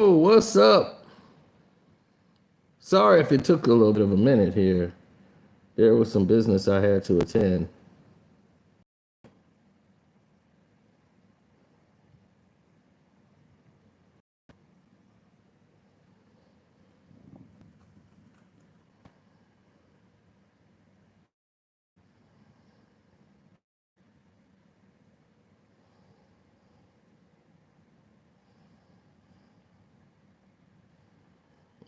Oh, what's up? Sorry if it took a little bit of a minute here. There was some business I had to attend.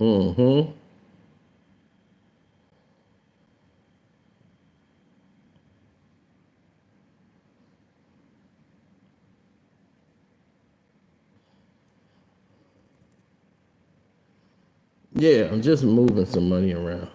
Mm-hmm. Yeah, I'm just moving some money around.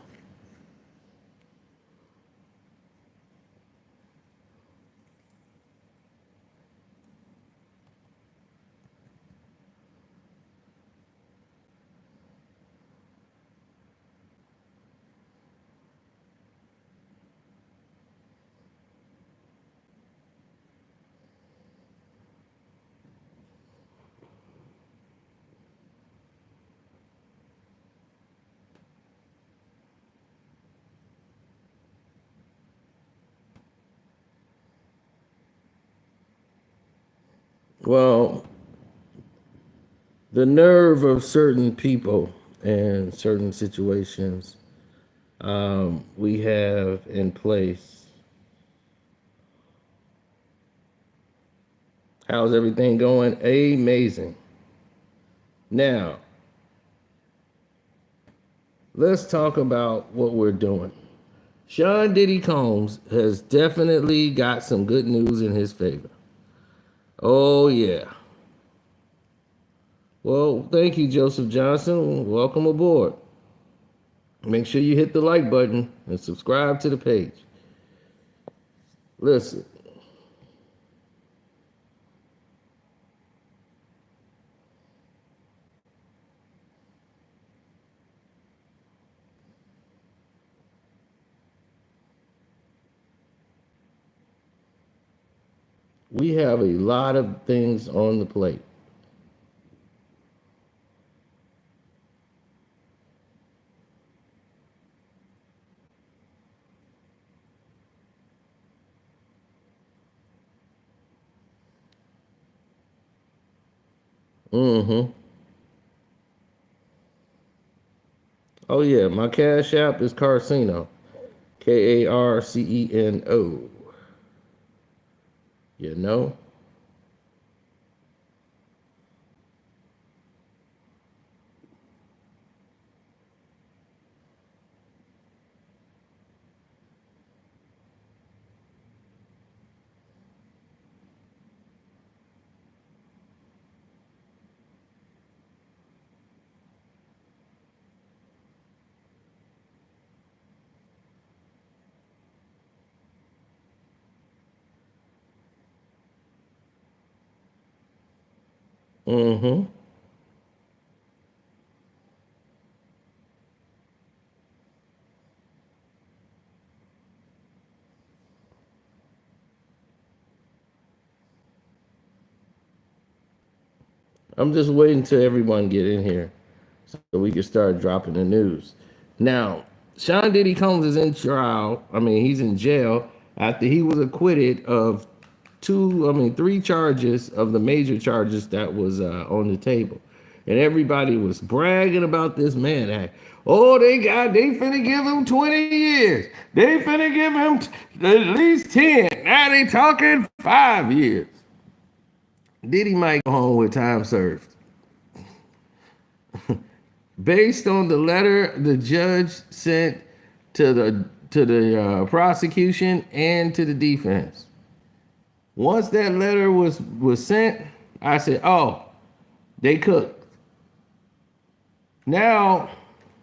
Well, the nerve of certain people and certain situations we have in place. How's everything going? Amazing. Now, let's talk about what we're doing. Sean Diddy Combs has definitely got some good news in his favor. Oh, yeah. Well, thank you, Joseph Johnson. Welcome aboard. Make sure you hit the like button and subscribe to the page. Listen, we have a lot of things on the plate. Mm-hmm. Oh, yeah, my cash app is Carcino. Carceno. You know? Mm-hmm. I'm just waiting till everyone get in here so we can start dropping the news. Now, Sean Diddy Combs is in trial. I mean, he's in jail after he was acquitted of three charges of the major charges that was on the table. And everybody was bragging about this man act. Oh, they finna give him 20 years. They finna give him at least 10. Now they talking 5 years. Diddy might go home with time served. Based on the letter the judge sent to the prosecution and to the defense. Once that letter was sent, I said, "Oh, they cooked." Now,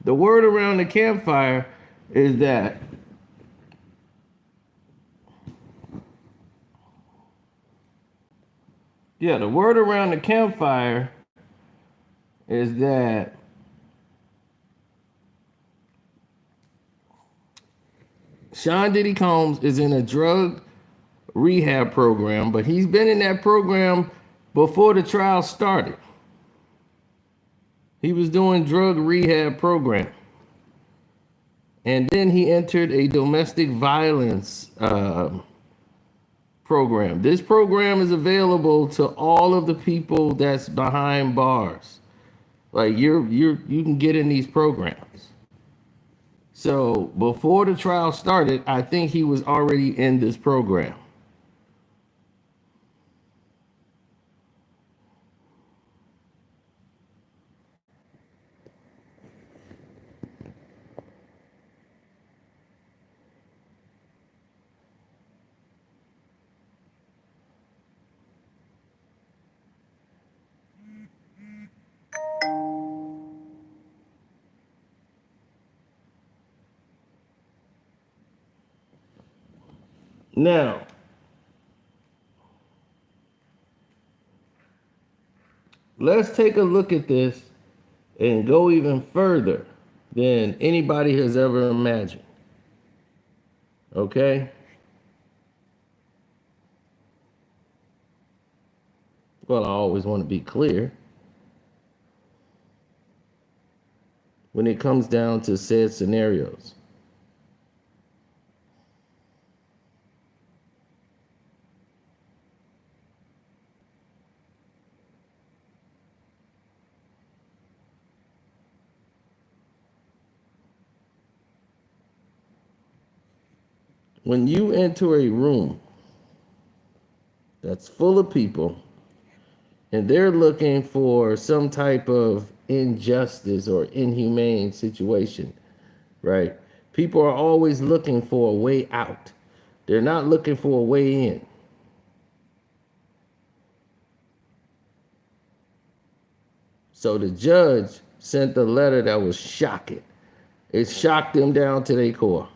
the word around the campfire is that the word around the campfire is that Sean Diddy Combs is in a drug rehab program, but he's been in that program before the trial started. He was doing drug rehab program. And then he entered a domestic violence program. This program is available to all of the people that's behind bars. Like you can get in these programs. So before the trial started, I think he was already in this program. Now, let's take a look at this and go even further than anybody has ever imagined. Okay? Well, I always want to be clear. When it comes down to said scenarios, when you enter a room that's full of people and they're looking for some type of injustice or inhumane situation, right? People are always looking for a way out. They're not looking for a way in. So the judge sent a letter that was shocking. It shocked them down to their core.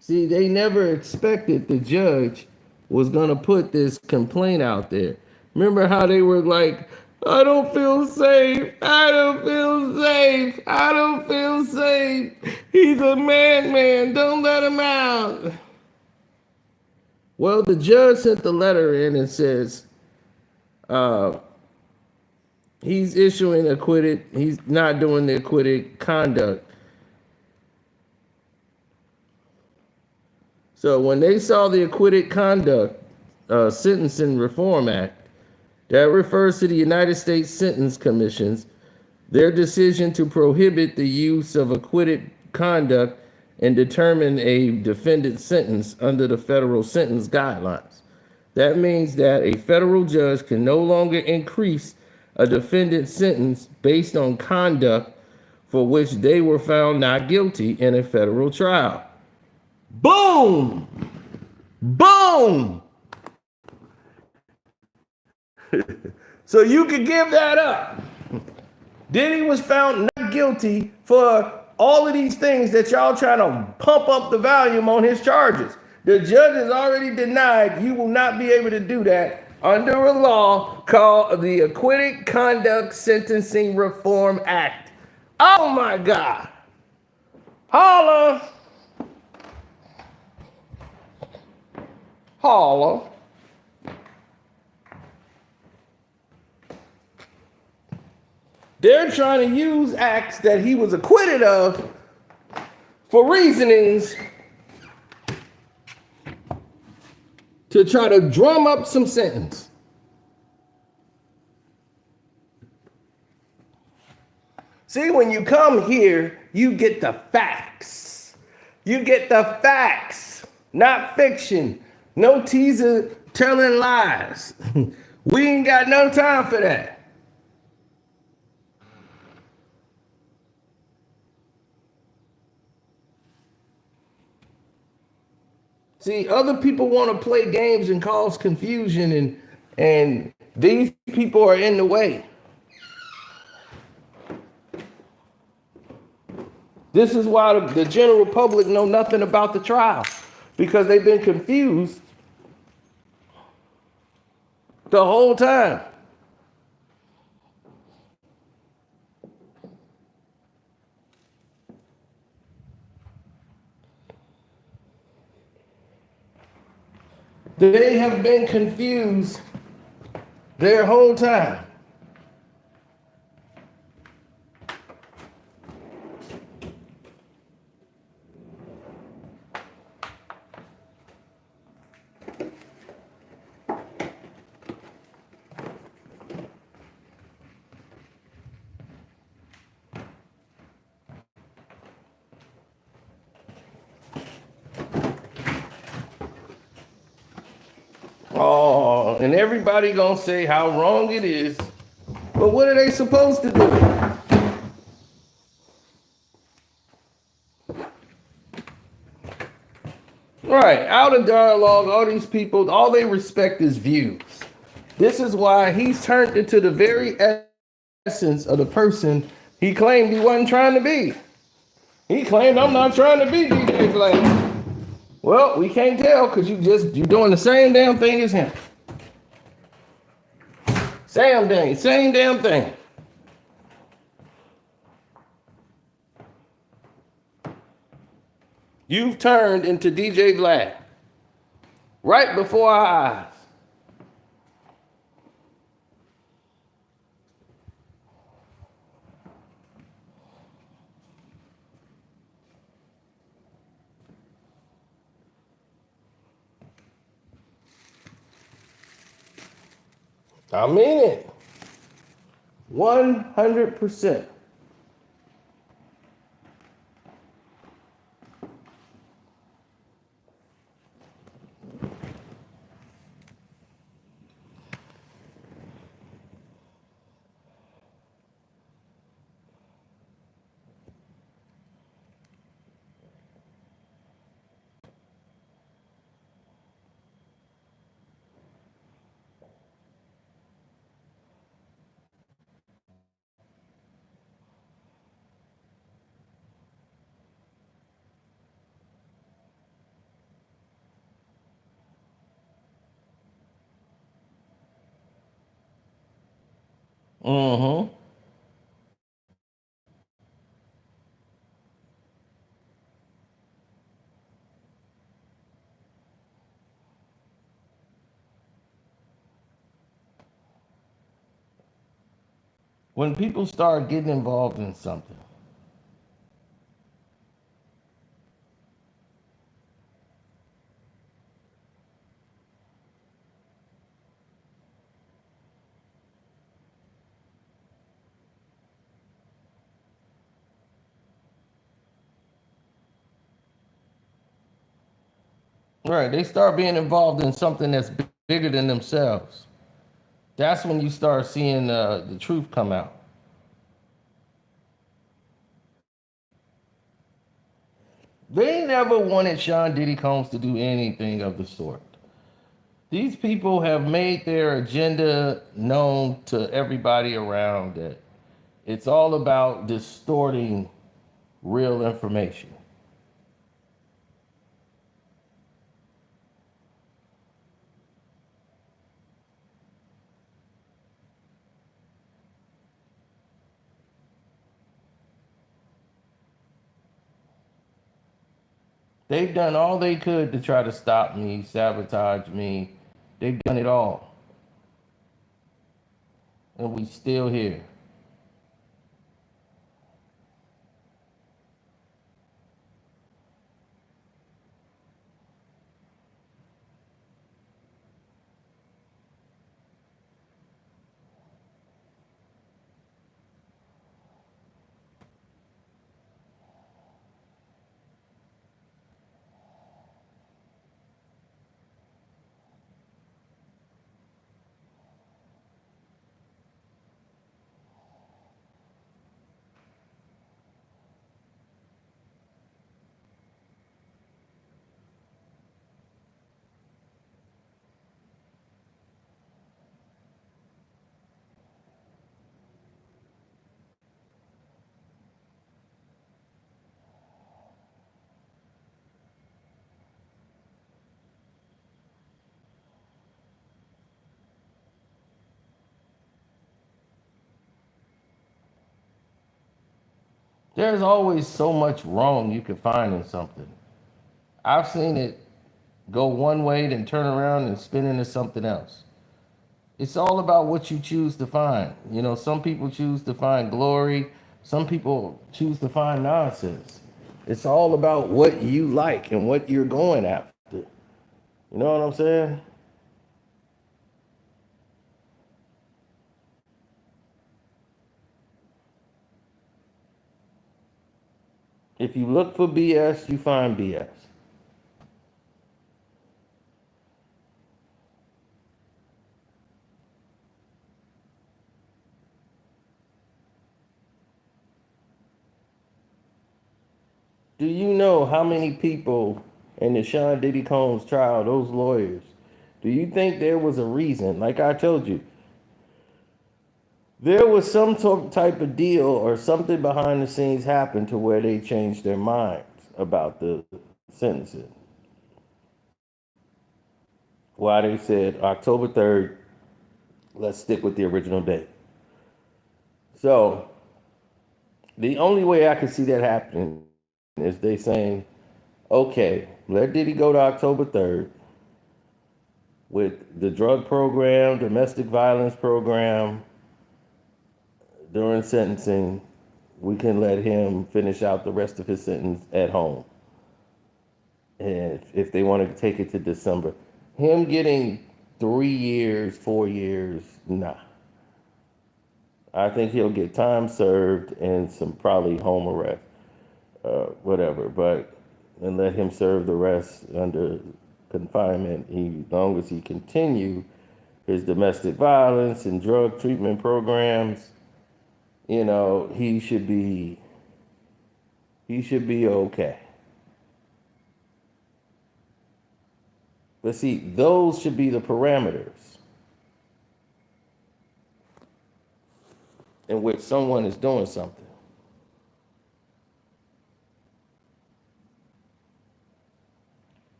See, they never expected the judge was going to put this complaint out there. Remember how they were like, I don't feel safe. I don't feel safe. I don't feel safe. He's a madman. Don't let him out. Well, the judge sent the letter in and says, he's issuing acquitted. He's not doing the acquitted conduct. So when they saw the acquitted conduct Sentencing Reform Act, that refers to the United States Sentence Commissions, their decision to prohibit the use of acquitted conduct and determine a defendant's sentence under the federal sentence guidelines. That means that a federal judge can no longer increase a defendant's sentence based on conduct for which they were found not guilty in a federal trial. Boom! Boom! So you could give that up. Diddy was found not guilty for all of these things that y'all trying to pump up the volume on his charges. The judge has already denied you will not be able to do that under a law called the Acquitted Conduct Sentencing Reform Act. Oh my God. Holla. Holla. They're trying to use acts that he was acquitted of for reasonings to try to drum up some sentence. See, when you come here, you get the facts. You get the facts, not fiction. No teaser telling lies. We ain't got no time for that. See, other people want to play games and cause confusion, and these people are in the way. This is why the general public know nothing about the trial, because they've been confused the whole time. They have been confused their whole time. and everybody gonna say how wrong it is. But what are they supposed to do? Right, out of dialogue, all these people, all they respect is views. This is why he's turned into the very essence of the person he claimed he wasn't trying to be. He claimed, I'm not trying to be DJ Vlad. Well, we can't tell because you're doing the same damn thing as him. Same damn thing. You've turned into DJ Vlad right before our eyes. I mean it. 100%. Mm-hmm. When people start getting involved in something, right, they start being involved in something that's bigger than themselves. That's when you start seeing the truth come out. They never wanted Sean Diddy Combs to do anything of the sort. These people have made their agenda known to everybody around that it's all about distorting real information. They've done all they could to try to stop me, sabotage me. They've done it all. And we still here. There's always so much wrong you can find in something. I've seen it go one way, then turn around and spin into something else. It's all about what you choose to find. You know, some people choose to find glory, some people choose to find nonsense. It's all about what you like and what you're going after. You know what I'm saying? If you look for BS, you find BS. Do you know how many people in the Sean Diddy Combs trial, those lawyers, do you think there was a reason? Like I told you, there was some type of deal or something behind the scenes happened to where they changed their minds about the sentencing. Why they said October 3rd, let's stick with the original date. So the only way I could see that happening is they saying, okay, let Diddy go to October 3rd with the drug program, domestic violence program during sentencing. We can let him finish out the rest of his sentence at home. And if they want to take it to December, him getting 3 years, 4 years, nah. I think he'll get time served and some probably home arrest, whatever. But and let him serve the rest under confinement. As long as he continue his domestic violence and drug treatment programs, he should be okay. But see, those should be the parameters in which someone is doing something.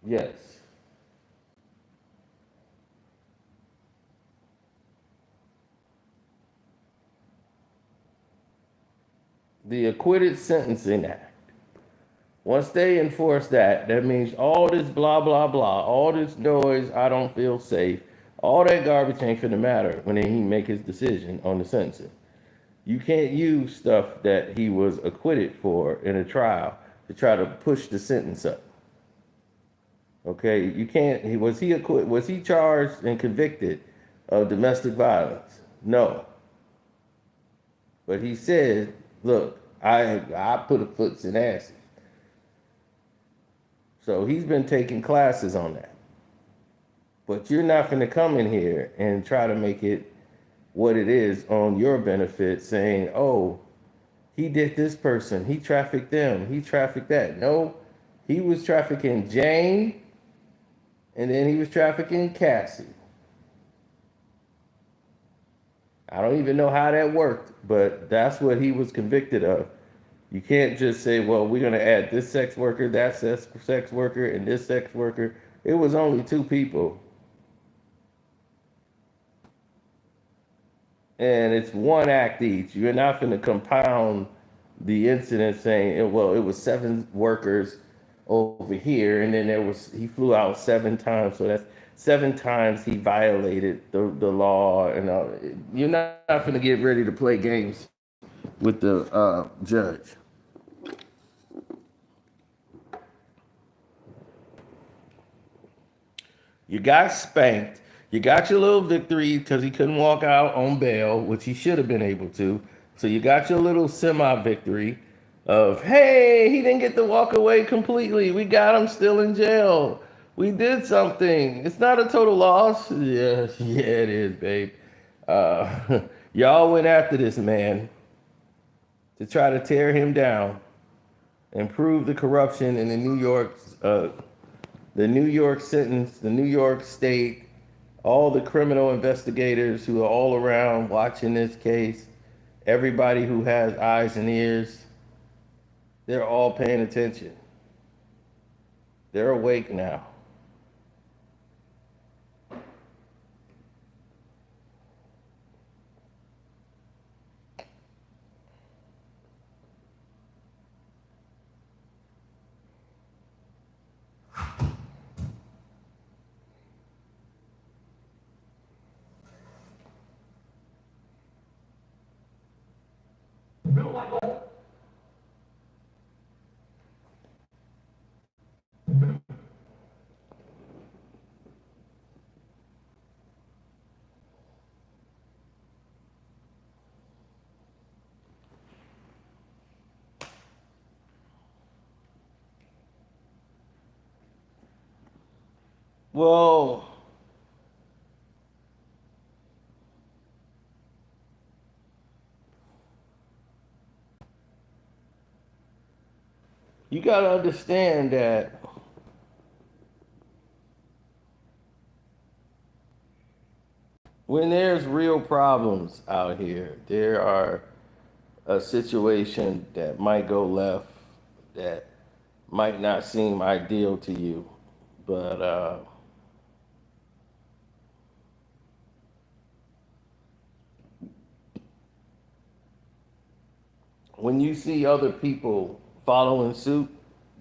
Yes. The Acquitted Sentencing Act. Once they enforce that, that means all this blah, blah, blah, all this noise, I don't feel safe, all that garbage ain't finna matter when he make his decision on the sentencing. You can't use stuff that he was acquitted for in a trial to try to push the sentence up. Okay, you can't. Was he charged and convicted of domestic violence? No, but he said, "Look, I put a foot in acid." So he's been taking classes on that. But you're not going to come in here and try to make it what it is on your benefit, saying, "Oh, he did this person, he trafficked them, he trafficked that." No, he was trafficking Jane, and then he was trafficking Cassie. I don't even know how that worked, but that's what he was convicted of. You can't just say, well, we're going to add this sex worker, that sex worker, and this sex worker. It was only two people. And it's one act each. You're not going to compound the incident saying, well, it was seven workers over here, and then he flew out 7 times, so that's 7 times he violated the law. And you're not going to get ready to play games with the judge. You got spanked. You got your little victory because he couldn't walk out on bail, which he should have been able to. So you got your little semi victory of, hey, he didn't get to walk away completely. We got him still in jail. We did something. It's not a total loss. Yeah, yeah, it is, babe. Y'all went after this man to try to tear him down and prove the corruption in the New York sentence, the New York state, all the criminal investigators who are all around watching this case, everybody who has eyes and ears, they're all paying attention. They're awake now. Well, You got to understand that when there's real problems out here, there are a situation that might go left that might not seem ideal to you, but when you see other people following suit,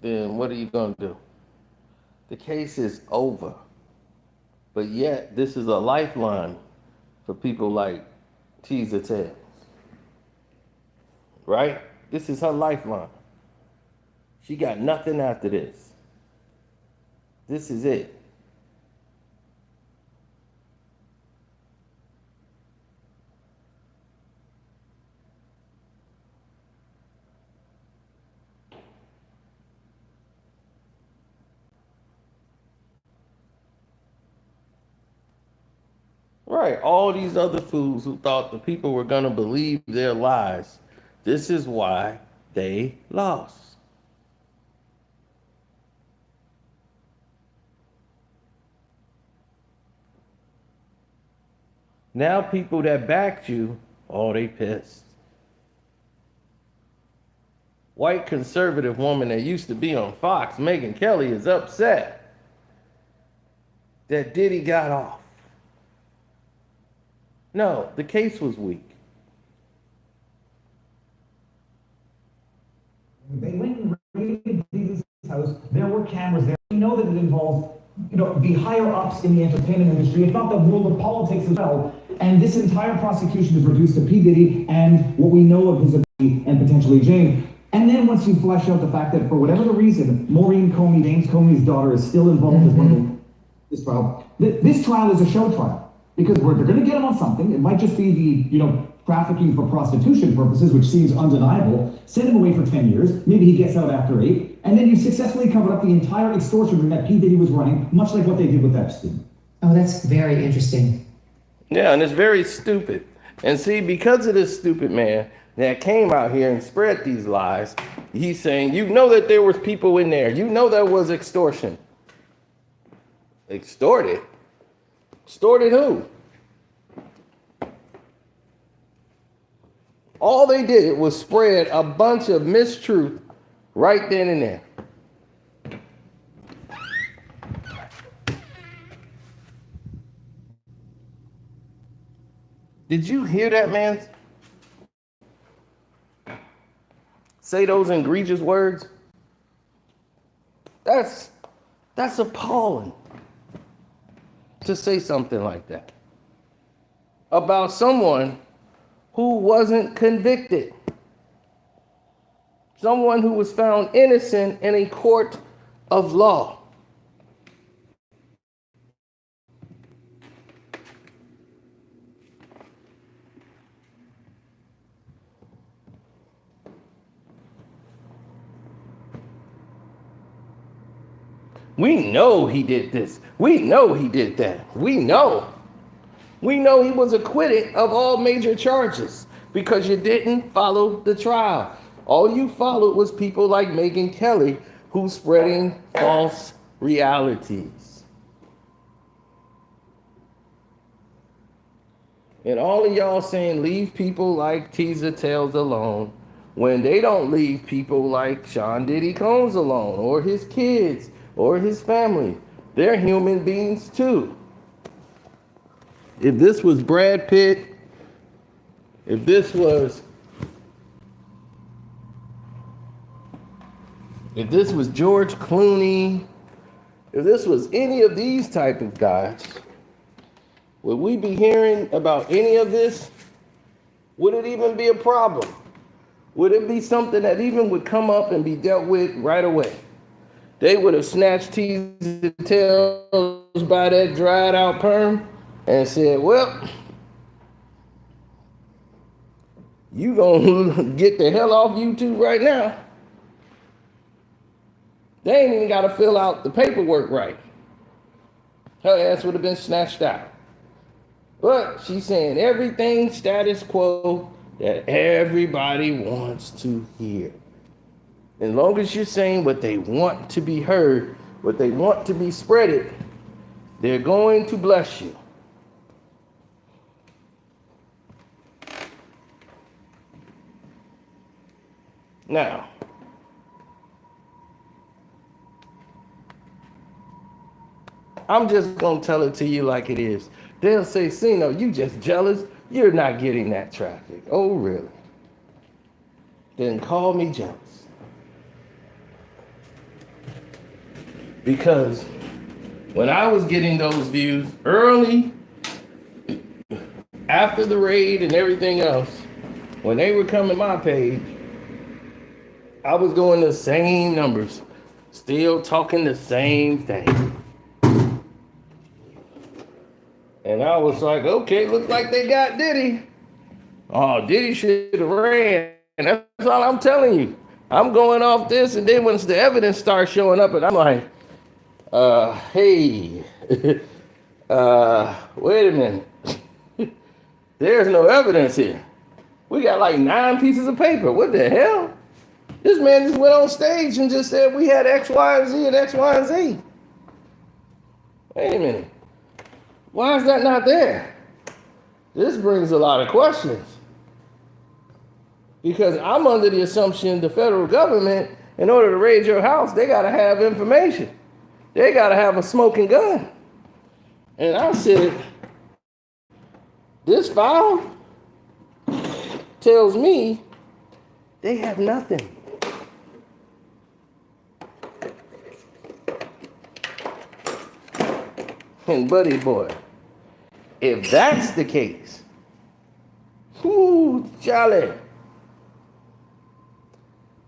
then what are you going to do? The case is over. But yet, this is a lifeline for people like Teaser Tails, right? This is her lifeline. She got nothing after this. This is it. Right, all these other fools who thought the people were going to believe their lies. This is why they lost. Now people that backed you, oh, they pissed. White conservative woman that used to be on Fox, Megyn Kelly, is upset that Diddy got off. No, the case was weak. They went and raided Diddy's house. There were cameras there. We know that it involved, the higher ups in the entertainment industry, if not the world of politics as well. And this entire prosecution is reduced to P. Diddy and what we know of his ability and potentially Jane. And then once you flesh out the fact that for whatever the reason, Maureen Comey, James Comey's daughter, is still involved in one of this trial. This trial is a show trial because they're going to get him on something. It might just be the, trafficking for prostitution purposes, which seems undeniable. Send him away for 10 years. Maybe he gets out after 8. And then you successfully covered up the entire extortion ring that P. Diddy was running, much like what they did with Epstein. Oh, that's very interesting. Yeah, and it's very stupid. And see, because of this stupid man that came out here and spread these lies, he's saying, you know that there was people in there. You know there was extortion. Extorted? Extorted who? All they did was spread a bunch of mistruth right then and there. Did you hear that man say those egregious words? That's appalling to say something like that about someone who wasn't convicted. Someone who was found innocent in a court of law. We know he did this. We know he did that. We know. We know he was acquitted of all major charges because you didn't follow the trial. All you followed was people like Megyn Kelly who's spreading false realities. And all of y'all saying leave people like Teaser Tails alone when they don't leave people like Sean Diddy Combs alone or his kids or his family. They're human beings too. If this was Brad Pitt, if this was George Clooney, if this was any of these type of guys, would we be hearing about any of this? Would it even be a problem? Would it be something that even would come up and be dealt with right away? They would have snatched Teaser Tails by that dried out perm and said, well, you gonna get the hell off YouTube right now. They ain't even got to fill out the paperwork right. Her ass would have been snatched out. But she's saying everything status quo that everybody wants to hear. As long as you're saying what they want to be heard, what they want to be spreaded, they're going to bless you. Now, I'm just going to tell it to you like it is. They'll say, Sino, you just jealous. You're not getting that traffic. Oh, really? Then call me jealous. Because when I was getting those views early, after the raid and everything else, when they were coming my page, I was doing the same numbers, still talking the same thing. And I was like, okay, looks like they got Diddy. Oh, Diddy should have ran. That's all I'm telling you. I'm going off this, and then once the evidence starts showing up, and I'm like, hey, wait a minute. There's no evidence here. We got like 9 pieces of paper. What the hell? This man just went on stage and just said we had X, Y, and Z and X, Y, and Z. Wait a minute. Why is that not there? This brings a lot of questions. Because I'm under the assumption the federal government, in order to raid your house, they got to have information. They got to have a smoking gun. And I said, this file tells me they have nothing. And buddy boy, if that's the case, whoo, jolly,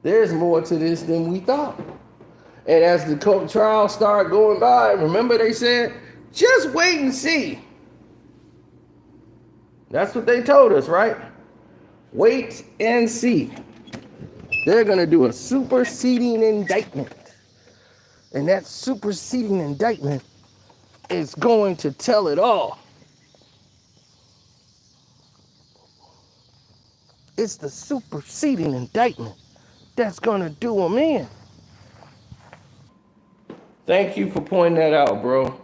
there's more to this than we thought. And as the trial started going by, remember they said, just wait and see. That's what they told us, right? Wait and see. They're going to do a superseding indictment. And that superseding indictment is going to tell it all. It's the superseding indictment that's going to do them in. Thank you for pointing that out, bro.